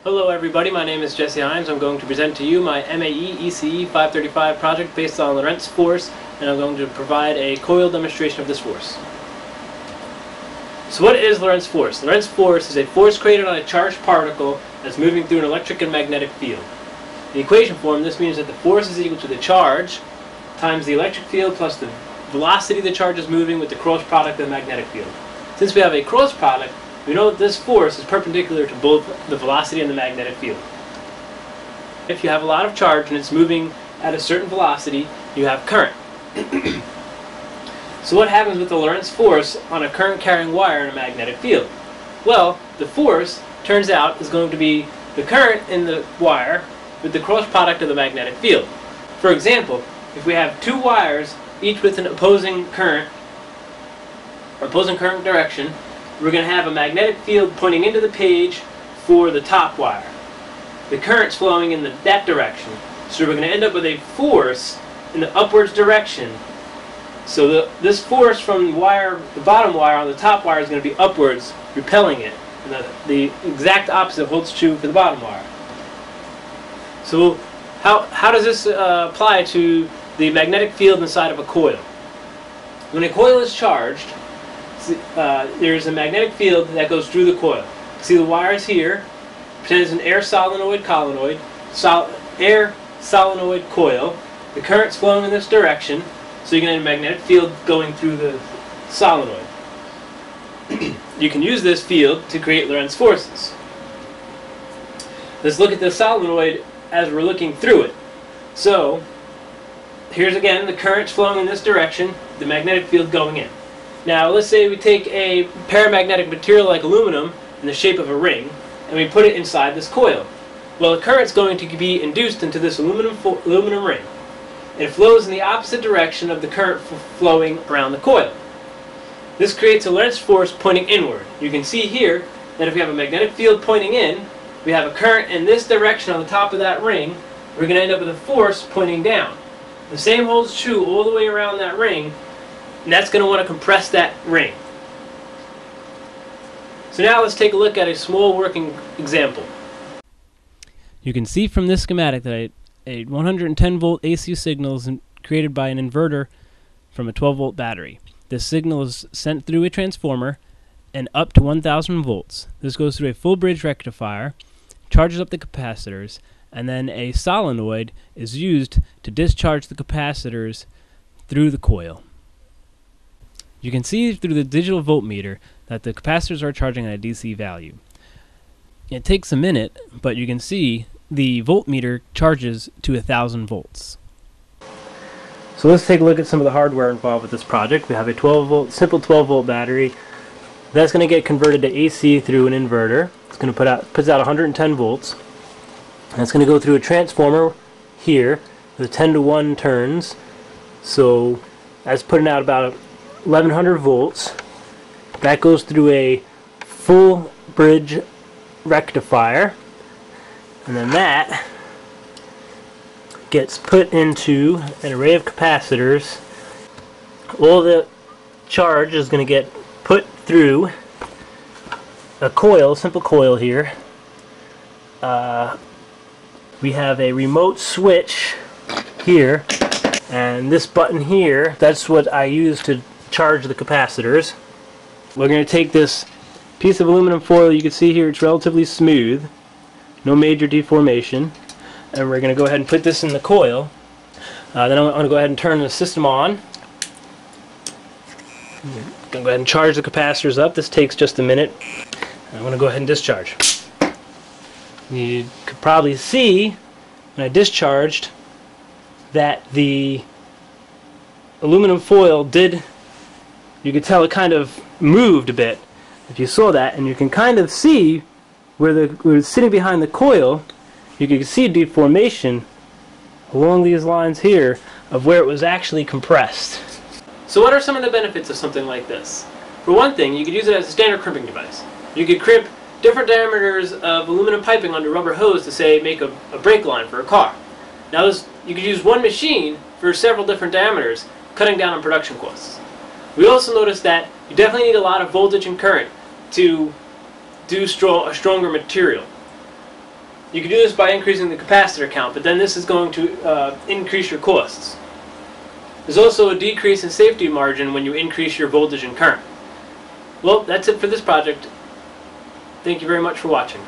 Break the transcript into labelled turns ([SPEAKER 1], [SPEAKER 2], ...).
[SPEAKER 1] Hello everybody, my name is Jesse Hines. I'm going to present to you my MAE ECE 535 project based on Lorentz Force, and I'm going to provide a coil demonstration of this force. So what is Lorentz Force? Lorentz Force is a force created on a charged particle that's moving through an electric and magnetic field. In the equation form, this means that the force is equal to the charge times the electric field plus the velocity the charge is moving with the cross product of the magnetic field. Since we have a cross product, we know that this force is perpendicular to both the velocity and the magnetic field. If you have a lot of charge and it's moving at a certain velocity, you have current. So what happens with the Lorentz force on a current carrying wire in a magnetic field? Well, the force, turns out, is going to be the current in the wire with the cross product of the magnetic field. For example, if we have two wires, each with an opposing current, or opposing current direction, we're going to have a magnetic field pointing into the page for the top wire. The current's flowing in that direction. So we're going to end up with a force in the upwards direction. So this force from the bottom wire on the top wire is going to be upwards, repelling it. And the exact opposite holds true for the bottom wire. So how does this apply to the magnetic field inside of a coil? When a coil is charged, there's a magnetic field that goes through the coil. See the wires here? Pretend it's an air solenoid coil. The current's flowing in this direction, so you're going to have a magnetic field going through the solenoid. You can use this field to create Lorentz forces. Let's look at the solenoid as we're looking through it. So here's again the current's flowing in this direction, the magnetic field going in. Now let's say we take a paramagnetic material like aluminum in the shape of a ring and we put it inside this coil. Well, the current's going to be induced into this aluminum ring. It flows in the opposite direction of the current flowing around the coil. This creates a Lorentz force pointing inward. You can see here that if we have a magnetic field pointing in, we have a current in this direction on the top of that ring, we're going to end up with a force pointing down. The same holds true all the way around that ring, and that's going to want to compress that ring. So now let's take a look at a small working example. You can see from this schematic that a 110 volt AC signal is created by an inverter from a 12 volt battery. This signal is sent through a transformer and up to 1000 volts. This goes through a full bridge rectifier, charges up the capacitors, and then a solenoid is used to discharge the capacitors through the coil. You can see through the digital voltmeter that the capacitors are charging at a DC value. It takes a minute, but you can see the voltmeter charges to 1000 volts. So let's take a look at some of the hardware involved with this project. We have a simple 12 volt battery. That's going to get converted to AC through an inverter. It's going to puts out 110 volts. And it's going to go through a transformer here with 10-to-1 turns. So that's putting out about 1100 volts. That goes through a full bridge rectifier, and then that gets put into an array of capacitors. All the charge is going to get put through a coil, simple coil here. We have a remote switch here, and this button here, that's what I use to charge the capacitors. We're going to take this piece of aluminum foil. You can see here it's relatively smooth, no major deformation, and we're going to go ahead and put this in the coil. Then I'm going to go ahead and turn the system on. I'm going to go ahead and charge the capacitors up. This takes just a minute. I'm going to go ahead and discharge. You could probably see when I discharged that the aluminum foil you could tell it kind of moved a bit. If you saw that, and you can kind of see where it's sitting behind the coil, you can see deformation along these lines here of where it was actually compressed. So what are some of the benefits of something like this? For one thing, you could use it as a standard crimping device. You could crimp different diameters of aluminum piping onto rubber hose to, say, make a brake line for a car. Now you could use one machine for several different diameters, cutting down on production costs. We also noticed that you definitely need a lot of voltage and current to do a stronger material. You can do this by increasing the capacitor count, but then this is going to increase your costs. There's also a decrease in safety margin when you increase your voltage and current. Well, that's it for this project. Thank you very much for watching.